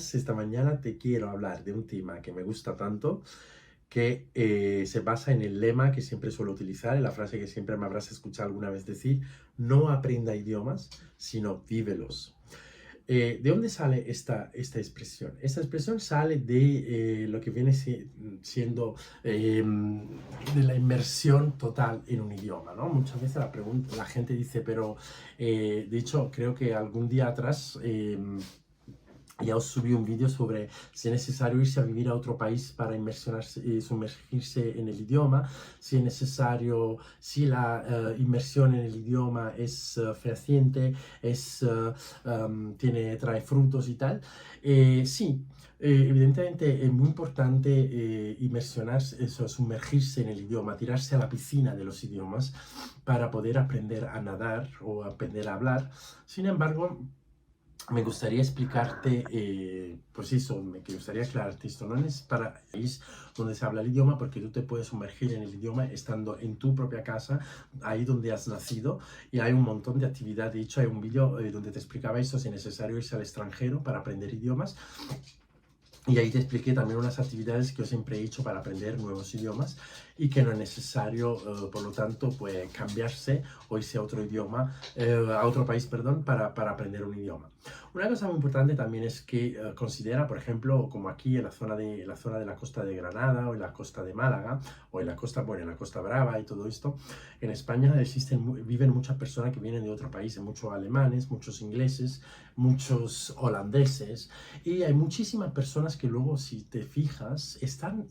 Esta mañana te quiero hablar de un tema que me gusta tanto, que se basa en el lema que siempre suelo utilizar, en la frase que siempre me habrás escuchado alguna vez decir: no aprenda idiomas, sino vívelos. ¿De dónde sale esta expresión? Esta expresión sale de lo que viene siendo de la inmersión total en un idioma, ¿no? Muchas veces la gente dice, pero de hecho creo que algún día atrás ya os subí un vídeo sobre si es necesario irse a vivir a otro país para sumergirse en el idioma, si es necesario, si la inmersión en el idioma es fehaciente, trae frutos y tal. Sí, evidentemente es muy importante sumergirse en el idioma, tirarse a la piscina de los idiomas para poder aprender a nadar o aprender a hablar. Sin embargo, me gustaría explicarte, pues eso, me gustaría aclararte esto. No es para país donde se habla el idioma, porque tú te puedes sumergir en el idioma estando en tu propia casa, ahí donde has nacido, y hay un montón de actividades. De hecho, hay un vídeo donde te explicaba esto, si es necesario irse al extranjero para aprender idiomas. Y ahí te expliqué también unas actividades que yo siempre he hecho para aprender nuevos idiomas y que no es necesario, por lo tanto, pues cambiarse o irse a otro idioma, a otro país, perdón, para aprender un idioma. Una cosa muy importante también es que considera, por ejemplo, como aquí en la costa de Granada o en la costa de Málaga o en la costa, bueno, en la Costa Brava y todo esto, en España viven muchas personas que vienen de otro país, muchos alemanes, muchos ingleses, muchos holandeses, y hay muchísimas personas que luego, si te fijas, están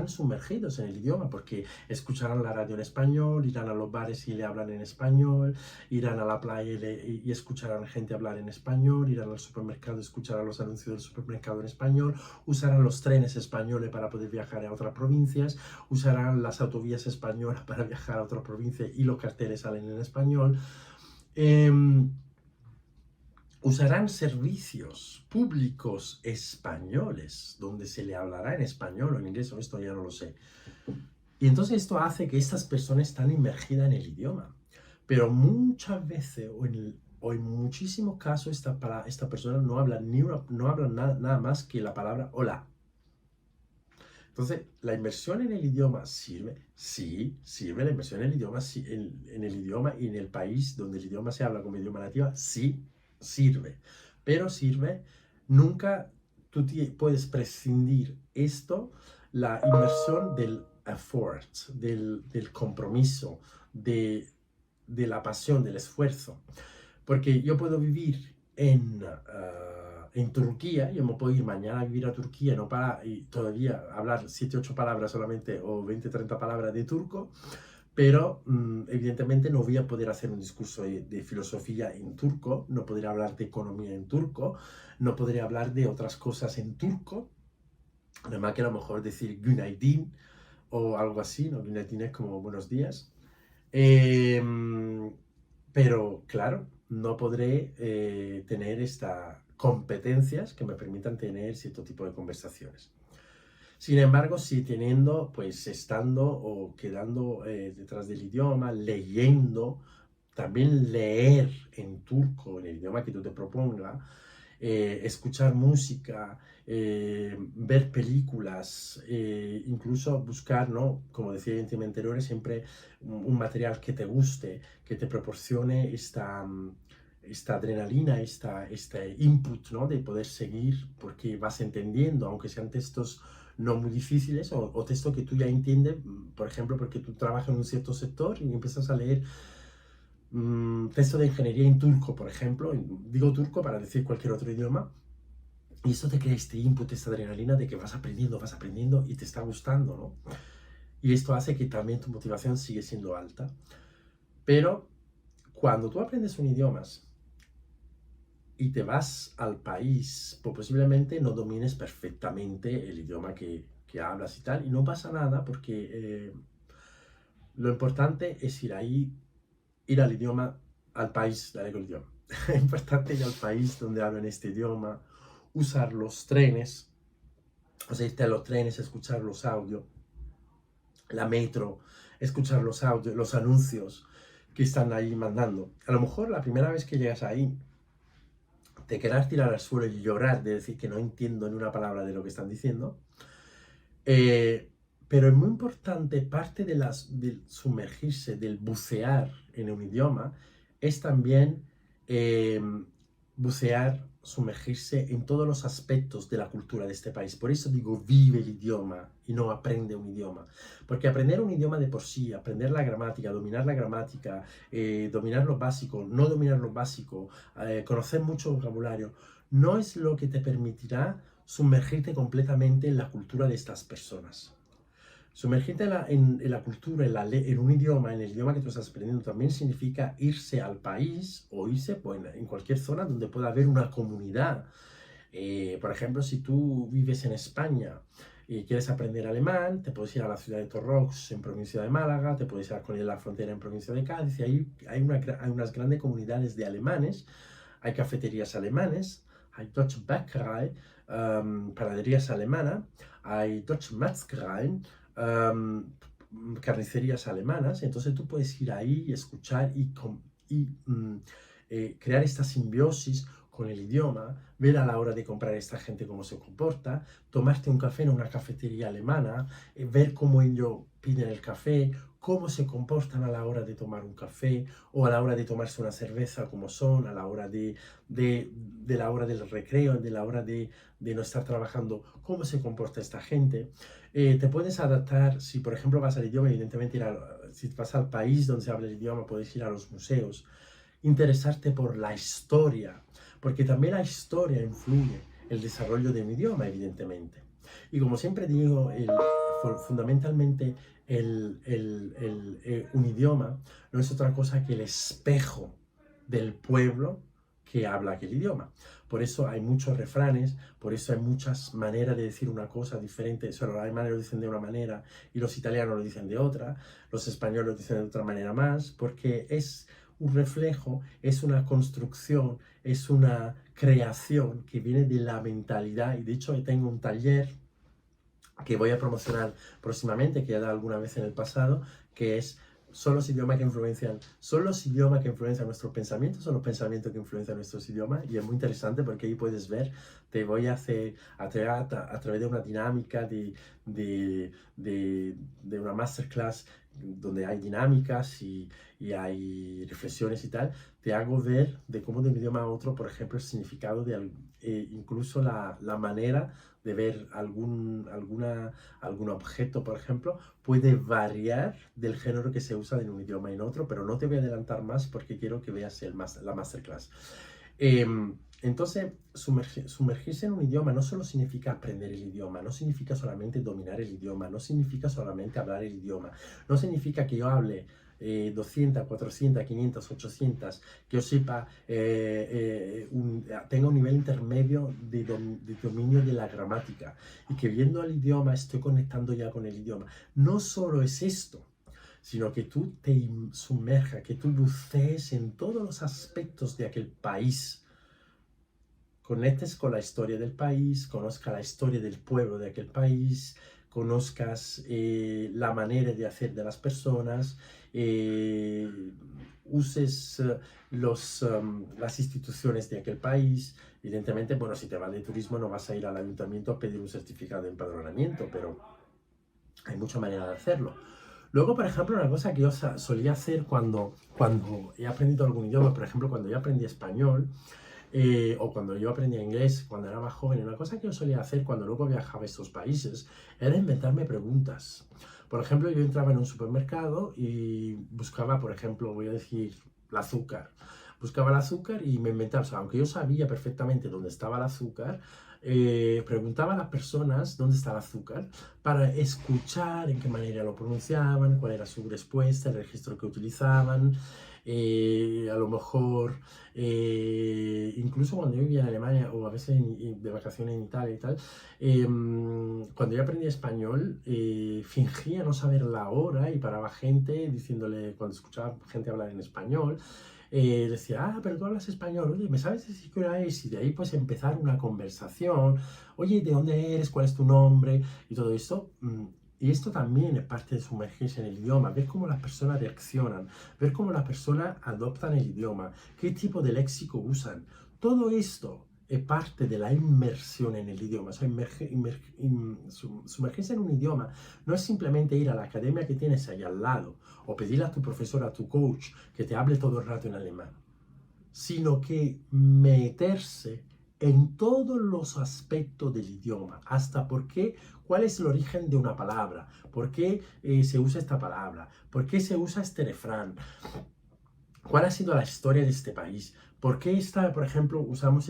sumergidos en el idioma, porque escucharán la radio en español, irán a los bares y le hablan en español, irán a la playa y escucharán gente hablar en español, irán al supermercado y escucharán los anuncios del supermercado en español, usarán los trenes españoles para poder viajar a otras provincias, usarán las autovías españolas para viajar a otra provincia y los carteles salen en español. Usarán servicios públicos españoles, donde se le hablará en español o en inglés, o esto ya no lo sé. Y entonces esto hace que estas personas están inmergidas en el idioma. Pero muchas veces, o en muchísimos casos, esta persona no habla, nada más que la palabra hola. Entonces, ¿la inmersión en el idioma sirve? Sí, sirve la inmersión en el idioma, en el idioma y en el país donde el idioma se habla como idioma nativa, sí, sirve. Pero sirve, nunca puedes prescindir esto, la inmersión del effort, del compromiso, de la pasión, del esfuerzo. Porque yo puedo vivir en Turquía, yo me puedo ir mañana a vivir a Turquía y todavía hablar 7 8 palabras solamente o 20 30 palabras de turco, pero evidentemente no voy a poder hacer un discurso de filosofía en turco, no podré hablar de economía en turco, no podré hablar de otras cosas en turco, además que a lo mejor decir günaydin o algo así, ¿no? Günaydin es como buenos días. Eh, pero claro, no podré tener estas competencias que me permitan tener cierto tipo de conversaciones. Sin embargo, sí teniendo, pues estando o quedando detrás del idioma, leyendo, también leer en turco, en el idioma que tú te propongas, escuchar música, ver películas, incluso buscar, ¿no? Como decía en anteriores, siempre un material que te guste, que te proporcione esta adrenalina, este input, ¿no? De poder seguir, porque vas entendiendo, aunque sean textos no muy difíciles o textos que tú ya entiendes, por ejemplo, porque tú trabajas en un cierto sector y empiezas a leer texto de ingeniería en turco, por ejemplo, digo turco para decir cualquier otro idioma, y esto te crea este input, esta adrenalina de que vas aprendiendo y te está gustando, ¿no? Y esto hace que también tu motivación sigue siendo alta. Pero cuando tú aprendes un idioma y te vas al país, pues posiblemente no domines perfectamente el idioma que hablas y tal, y no pasa nada porque lo importante es ir al idioma, al país, dale con el idioma. Es importante ir al país donde hablan este idioma, usar los trenes, o sea, irte a los trenes, escuchar los audios, la metro, escuchar los audios, los anuncios que están ahí mandando. A lo mejor la primera vez que llegas ahí de querer tirar al suelo y llorar, de decir que no entiendo ni una palabra de lo que están diciendo. Pero es muy importante, parte de del sumergirse, del bucear en un idioma, es también eh, bucear, sumergirse en todos los aspectos de la cultura de este país. Por eso digo, vive el idioma y no aprende un idioma. Porque aprender un idioma de por sí, aprender la gramática, dominar lo básico, no dominar lo básico, conocer mucho vocabulario, no es lo que te permitirá sumergirte completamente en la cultura de estas personas. Sumergirte en la cultura, en un idioma, en el idioma que tú estás aprendiendo, también significa irse al país o irse pues, en cualquier zona donde pueda haber una comunidad. Por ejemplo, si tú vives en España y quieres aprender alemán, te puedes ir a la ciudad de Torrox, en provincia de Málaga, te puedes ir a la frontera en provincia de Cádiz, y ahí hay unas grandes comunidades de alemanes, hay cafeterías alemanes, hay Deutsche Bäckerei, panaderías alemanas, hay Deutsche Metzgerei, carnicerías alemanas. Entonces tú puedes ir ahí y escuchar crear esta simbiosis con el idioma, ver a la hora de comprar a esta gente cómo se comporta, tomarte un café en una cafetería alemana, ver cómo ellos piden el café, cómo se comportan a la hora de tomar un café o a la hora de tomarse una cerveza, como son, a la hora de la hora del recreo, de la hora de no estar trabajando, cómo se comporta esta gente. Te puedes adaptar, si por ejemplo vas al idioma, evidentemente si vas al país donde se habla el idioma, puedes ir a los museos, interesarte por la historia, porque también la historia influye el desarrollo de un idioma, evidentemente. Y como siempre digo, fundamentalmente un idioma no es otra cosa que el espejo del pueblo que habla aquel idioma. Por eso hay muchos refranes, por eso hay muchas maneras de decir una cosa diferente. Solo los alemanes lo dicen de una manera y los italianos lo dicen de otra, los españoles lo dicen de otra manera más, porque es un reflejo, es una construcción, es una creación que viene de la mentalidad. Y de hecho tengo un taller que voy a promocionar próximamente, que he dado alguna vez en el pasado, que es son los idiomas que influencian nuestros pensamientos, son los pensamientos que influencian nuestros idiomas, y es muy interesante porque ahí puedes ver, te voy a hacer a través de una dinámica de una masterclass donde hay dinámicas y hay reflexiones y tal, te hago ver de cómo de un idioma a otro, por ejemplo, el significado incluso la manera de ver algún objeto, por ejemplo, puede variar del género que se usa en un idioma y en otro, pero no te voy a adelantar más porque quiero que veas la masterclass. Entonces, sumergirse en un idioma no solo significa aprender el idioma, no significa solamente dominar el idioma, no significa solamente hablar el idioma, no significa que yo hable 200, 400, 500, 800, que yo sepa, tenga un nivel intermedio de dominio de la gramática y que viendo el idioma estoy conectando ya con el idioma. No solo es esto, sino que tú te sumerjas, que tú bucees en todos los aspectos de aquel país, conectes con la historia del país, conozcas la historia del pueblo de aquel país, conozcas la manera de hacer de las personas, uses las instituciones de aquel país. Evidentemente, bueno, si te vas de turismo no vas a ir al ayuntamiento a pedir un certificado de empadronamiento, pero hay mucha manera de hacerlo. Luego, por ejemplo, una cosa que yo solía hacer cuando he aprendido algún idioma, por ejemplo, cuando yo aprendí español, o cuando yo aprendía inglés, cuando era más joven, una cosa que yo solía hacer cuando luego viajaba a estos países era inventarme preguntas. Por ejemplo, yo entraba en un supermercado y buscaba, por ejemplo, voy a decir, el azúcar. Buscaba el azúcar y me inventaba, o sea, aunque yo sabía perfectamente dónde estaba el azúcar, preguntaba a las personas dónde está el azúcar para escuchar en qué manera lo pronunciaban, cuál era su respuesta, el registro que utilizaban. A lo mejor, incluso cuando yo vivía en Alemania o a veces de vacaciones en Italia y tal, cuando yo aprendí español, fingía no saber la hora y paraba gente diciéndole, cuando escuchaba gente hablar en español, decía, pero tú hablas español, oye, ¿me sabes decir qué hora es? Y de ahí pues empezar una conversación, oye, ¿de dónde eres? ¿Cuál es tu nombre? Y todo esto. Y esto también es parte de sumergirse en el idioma, ver cómo las personas reaccionan, ver cómo las personas adoptan el idioma, qué tipo de léxico usan. Todo esto es parte de la inmersión en el idioma. O sea, sumergirse en un idioma no es simplemente ir a la academia que tienes ahí al lado o pedirle a tu profesor, a tu coach, que te hable todo el rato en alemán, sino que meterse en todos los aspectos del idioma, hasta cuál es el origen de una palabra, por qué se usa esta palabra, por qué se usa este refrán, cuál ha sido la historia de este país, por qué por ejemplo, usamos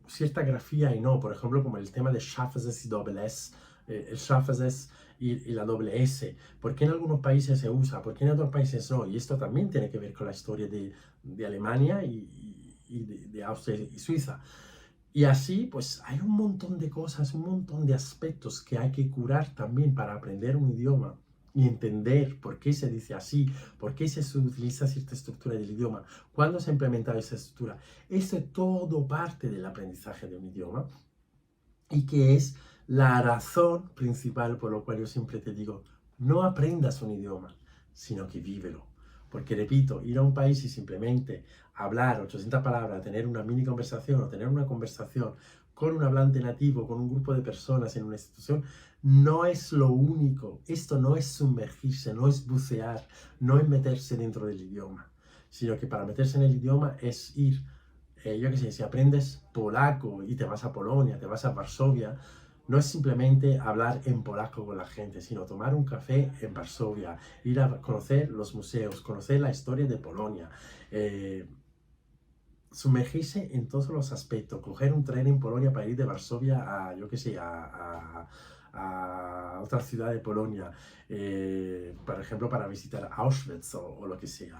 cierta grafía y no, por ejemplo, como el tema de scharfes y doble S, el scharfes y la doble S, por qué en algunos países se usa, por qué en otros países no, y esto también tiene que ver con la historia de Alemania y de Austria y Suiza. Y así, pues hay un montón de cosas, un montón de aspectos que hay que curar también para aprender un idioma y entender por qué se dice así, por qué se utiliza cierta estructura del idioma, cuándo se ha implementado esa estructura. Esto es todo parte del aprendizaje de un idioma y que es la razón principal por la cual yo siempre te digo, no aprendas un idioma, sino que vívelo. Porque repito, ir a un país y simplemente hablar 800 palabras, tener una mini conversación o tener una conversación con un hablante nativo, con un grupo de personas en una institución, no es lo único. Esto no es sumergirse, no es bucear, no es meterse dentro del idioma, sino que para meterse en el idioma es ir, yo qué sé, si aprendes polaco y te vas a Polonia, te vas a Varsovia, no es simplemente hablar en polaco con la gente, sino tomar un café en Varsovia, ir a conocer los museos, conocer la historia de Polonia, sumergirse en todos los aspectos, coger un tren en Polonia para ir de Varsovia a, yo qué sé, a otra ciudad de Polonia, por ejemplo, para visitar Auschwitz o lo que sea.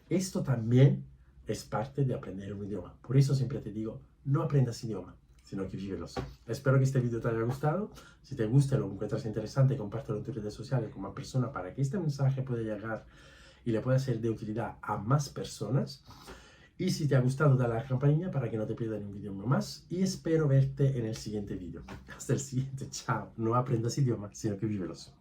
Esto también es parte de aprender un idioma. Por eso siempre te digo, no aprendas idioma, sino que vívelos. Espero que este vídeo te haya gustado. Si te gusta y lo encuentras interesante, compártelo en tus redes sociales como persona para que este mensaje pueda llegar y le pueda ser de utilidad a más personas. Y si te ha gustado, dale a la campanilla para que no te pierdas ningún vídeo más. Y espero verte en el siguiente vídeo. Hasta el siguiente. Chao. No aprendas idioma, sino que vívelos.